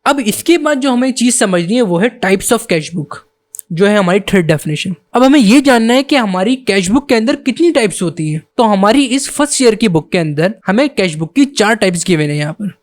अब इसके बाद जो हमें चीज समझनी है वो है टाइप्स ऑफ कैश बुक, जो है हमारी थर्ड डेफिनेशन। अब हमें ये जानना है कि हमारी कैश बुक के अंदर कितनी टाइप्स होती है। तो हमारी इस फर्स्ट ईयर की बुक के अंदर हमें कैश बुक की 4 टाइप्स गिवन है यहाँ पर।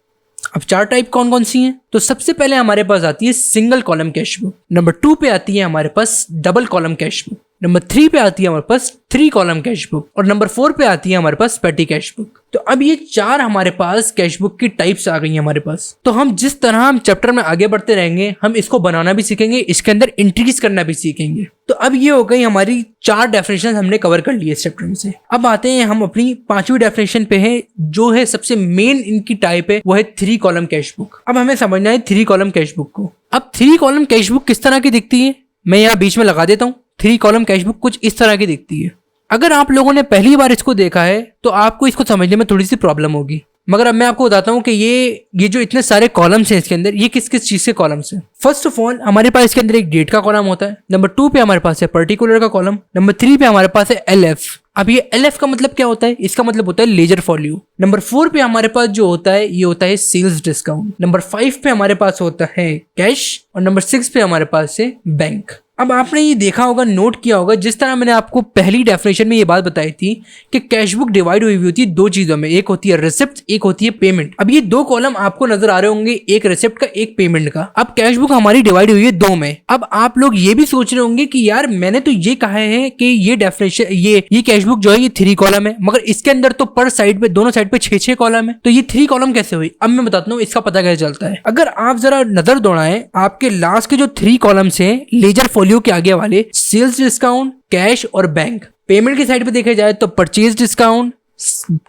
अब 4 टाइप कौन कौन सी हैं? तो सबसे पहले हमारे पास आती है single column cash book, number 2 पे आती है हमारे पास double column cash book, number 3 पे आती है हमारे पास 3 कॉलम कैश बुक, और नंबर 4 पे आती है हमारे पास पेटी कैश बुक। तो अब ये 4 हमारे पास कैश बुक की टाइप्स आ गई हैं हमारे पास। तो हम जिस तरह हम चैप्टर में आगे बढ़ते रहेंगे, हम इसको बनाना भी सीखेंगे, इसके अंदर इंट्रीज करना भी सीखेंगे। तो अब ये हो गई हमारी 4 डेफिनेशन हमने कवर कर ली है इस चैप्टर में से। अब आते हैं हम अपनी 5वीं डेफिनेशन पे है, जो है सबसे मेन इनकी टाइप है, वो है 3 कॉलम कैश बुक। अब हमें समझना है 3 कॉलम कैश बुक को। अब 3 कॉलम कैश बुक किस तरह की दिखती है, मैं यहाँ बीच में लगा देता हूँ। 3 कॉलम कैश बुक कुछ इस तरह की दिखती है। अगर आप लोगों ने पहली बार इसको देखा है तो आपको इसको समझने में थोड़ी सी प्रॉब्लम होगी, मगर अब मैं आपको बताता हूँ कि ये जो इतने सारे कॉलम्स हैं इसके अंदर, ये किस किस चीज के कॉलम्स हैं। फर्स्ट ऑफ ऑल हमारे पास इसके अंदर एक डेट का कॉलम होता है, नंबर 2 पे हमारे पास है पर्टिकुलर का कॉलम, नंबर 3 पे हमारे पास है LF। अब ये LF का मतलब क्या होता है? इसका मतलब होता है लेजर फॉल्यू। नंबर 4 पे हमारे पास जो होता है ये होता है सेल्स डिस्काउंट, नंबर 5 पे हमारे पास होता है कैश, और नंबर 6 पे हमारे पास है बैंक। अब आपने ये देखा होगा, नोट किया होगा, जिस तरह मैंने आपको पहली डेफिनेशन में ये बात बताई थी कि कैश बुक डिवाइड हुई होती है 2 चीजों में, एक होती है रिसिप्ट, एक होती है पेमेंट। अब ये 2 कॉलम आपको नजर आ रहे होंगे, एक रिसिप्ट का, एक पेमेंट का। अब कैश बुक हमारी डिवाइड हुई है 2 में। अब आप लोग ये भी सोच रहे होंगे कि यार मैंने तो ये कहा है कि ये डेफिनेशन ये कैश बुक जो है ये 3 कॉलम है, मगर इसके अंदर तो पर साइड पे, दोनों साइड पे 6-6 कॉलम है, तो ये 3 कॉलम कैसे हुई? अब मैं बताता हूँ इसका पता कैसे चलता है। अगर आप जरा नजर दौड़ाएं, आपके लास्ट के जो 3 कॉलम्स हैं लेजर फॉल्यू के आगे वाले, सेल्स डिस्काउंट, कैश और बैंक। पेमेंट की साइड पे देखा जाए तो परचेज डिस्काउंट,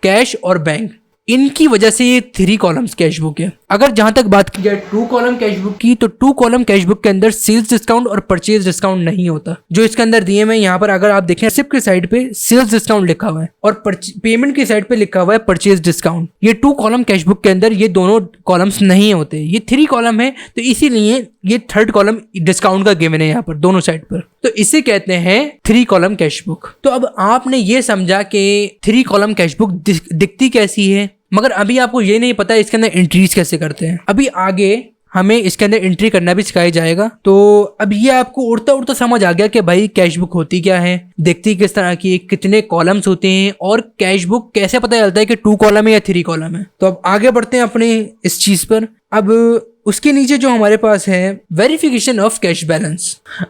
कैश और बैंक, इनकी वजह से ये 3 कॉलम्स कैश बुक है। अगर जहां तक बात की जाए 2 कॉलम कैश बुक की, तो 2 कॉलम कैश बुक के अंदर सेल्स डिस्काउंट और परचेज डिस्काउंट नहीं होता। जो इसके अंदर दिए हुए यहाँ पर अगर आप देखें, रिसिप्ट की साइड पे सेल्स डिस्काउंट लिखा हुआ है और पेमेंट की साइड पे लिखा हुआ है परचेज डिस्काउंट। ये 2 कॉलम कैश बुक के अंदर ये दोनों कॉलम्स नहीं होते, ये 3 कॉलम है, तो इसीलिए ये 3rd कॉलम डिस्काउंट का गिवन है यहाँ पर दोनों साइड पर, तो इसे कहते हैं 3 कॉलम कैश बुक। तो अब आपने ये समझा कि 3 कॉलम कैश बुक दिखती कैसी है, मगर अभी आपको ये नहीं पता इसके अंदर एंट्रीज कैसे करते हैं। अभी आगे हमें इसके अंदर एंट्री करना भी सिखाया जाएगा। तो अब ये आपको उड़ता उड़ता समझ आ गया कि भाई कैश बुक होती क्या है, देखती किस तरह की, कितने कॉलम्स होते हैं, और कैश बुक कैसे पता चलता है कि 2 कॉलम है या 3 कॉलम है। तो अब आगे बढ़ते हैं अपने इस चीज पर। अब उसके नीचे जो हमारे पास है वेरिफिकेशन ऑफ कैश बैलेंस।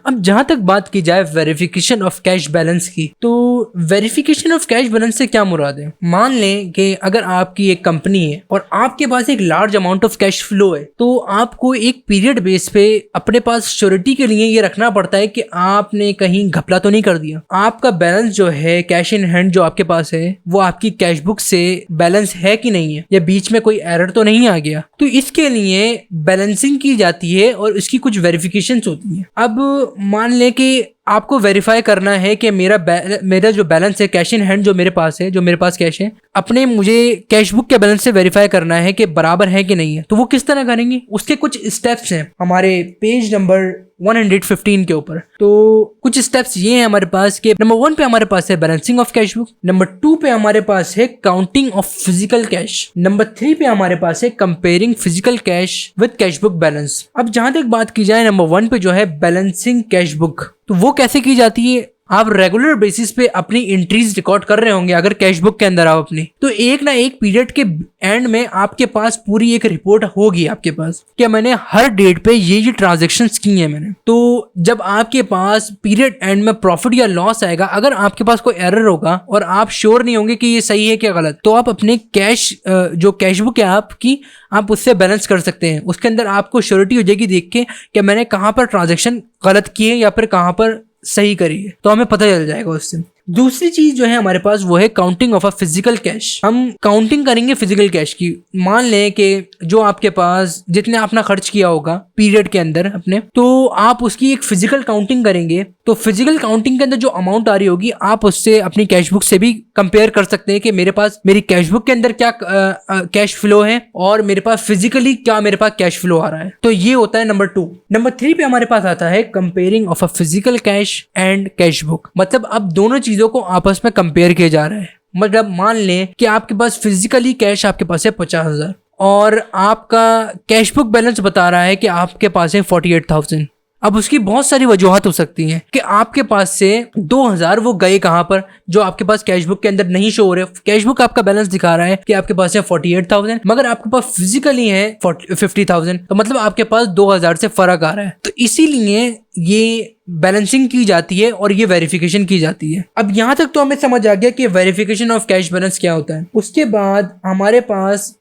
अब जहां तक बात की जाए वेरिफिकेशन ऑफ कैश बैलेंस की, तो वेरिफिकेशन ऑफ कैश बैलेंस से क्या मुराद है? मान लें कि अगर आपकी एक कंपनी है और आपके पास एक large amount of cash flow है, तो आपको एक पीरियड बेस पे अपने पास श्योरिटी के लिए ये रखना पड़ता है कि आपने कहीं घपला तो नहीं कर दिया। आपका बैलेंस जो है कैश इन हैंड जो आपके पास है, वो आपकी कैश बुक से बैलेंस है कि नहीं है, या बीच में कोई एरर तो नहीं आ गया। तो इसके लिए बैलेंसिंग की जाती है और इसकी कुछ वेरिफिकेशंस होती हैं। अब मान लें कि आपको वेरीफाई करना है कि मेरा जो बैलेंस है कैश इन हैंड जो मेरे पास है, जो मेरे पास कैश है, अपने मुझे कैश बुक के बैलेंस से वेरीफाई करना है कि बराबर है कि नहीं है। तो वो किस तरह करेंगे, उसके कुछ स्टेप्स हैं हमारे पेज नंबर 115 के ऊपर। तो कुछ स्टेप्स ये हैं हमारे पास कि नंबर 1 पे हमारे पास है balancing of cash book, number 2 पे हमारे पास है counting of physical cash, number 3 पे हमारे पास है comparing physical cash with cash book balance. अब जहां तक बात की जाए नंबर 1 पे जो है बैलेंसिंग कैश बुक, तो वो कैसे की जाती है? आप रेगुलर बेसिस पे अपनी एंट्रीज रिकॉर्ड कर रहे होंगे अगर कैश बुक के अंदर आप अपनी, तो एक ना एक पीरियड के एंड में आपके पास पूरी एक रिपोर्ट होगी आपके पास कि मैंने हर डेट पे ये ट्रांजैक्शंस की हैं मैंने। तो जब आपके पास पीरियड एंड में प्रॉफिट या लॉस आएगा, अगर आपके पास कोई एरर होगा और आप श्योर नहीं होंगे कि ये सही है क्या गलत, तो आप अपने कैश जो कैश बुक है आपकी, आप उससे बैलेंस कर सकते हैं। उसके अंदर आपको श्योरिटी हो जाएगी देख के कि मैंने कहाँ पर ट्रांजेक्शन गलत किए या फिर कहाँ पर सही करी है, तो हमें पता चल जाएगा उससे। दूसरी चीज जो है हमारे पास वो है counting of a physical cash. हम काउंटिंग करेंगे फिजिकल कैश की। मान लें कि जो आपके पास जितने आपने खर्च किया होगा पीरियड के अंदर अपने, तो आप उसकी एक फिजिकल काउंटिंग करेंगे। तो फिजिकल काउंटिंग के अंदर जो अमाउंट आ रही होगी आप उससे अपनी कैश बुक से भी कंपेयर कर सकते हैं कि मेरे पास मेरी कैश बुक के अंदर क्या कैश फ्लो है और मेरे पास फिजिकली क्या मेरे पास कैश फ्लो आ रहा है। तो ये होता है नंबर 2। नंबर 3 पे हमारे पास आता है comparing of a physical cash and cash book. मतलब अब दोनों चीजों को आपस में कंपेयर किया जा रहा है। मतलब मान लें कि आपके पास फिजिकली कैश आपके पास है 50,000 और आपका कैश बुक बैलेंस बता रहा है कि आपके पास है 48,000। अब उसकी बहुत सारी वजूहत हो सकती हैं कि आपके पास से 2,000 वो गए कहाँ पर, जो आपके पास कैश बुक के अंदर नहीं शो हो रहे। कैश बुक आपका बैलेंस दिखा रहा है कि आपके पास है 48,000, मगर आपके पास फिजिकली है 50,000, तो मतलब आपके पास 2,000 से फर्क आ रहा है। तो इसीलिए ये बैलेंसिंग की जाती है और ये वेरिफिकेशन की जाती है। अब यहाँ तक तो हमें समझ आ गया कि वेरिफिकेशन ऑफ कैश बैलेंस क्या होता है। उसके बाद हमारे पास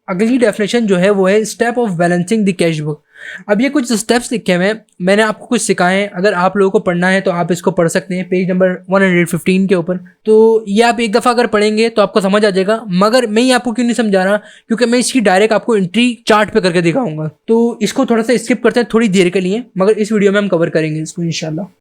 अगली डेफिनेशन जो है वो है step of balancing the cash book. अब ये कुछ स्टेप्स लिखे हुए हैं, मैंने आपको कुछ सिखाए हैं। अगर आप लोगों को पढ़ना है तो आप इसको पढ़ सकते हैं पेज नंबर 115 के ऊपर। तो ये आप एक दफ़ा अगर पढ़ेंगे तो आपको समझ आ जाएगा, मगर मैं ये आपको क्यों नहीं समझा रहा, क्योंकि मैं इसकी डायरेक्ट आपको एंट्री चार्ट पे करके दिखाऊंगा। तो इसको थोड़ा सा स्किप करते हैं थोड़ी देर के लिए, मगर इस वीडियो में हम कवर करेंगे इसको इंशाल्लाह।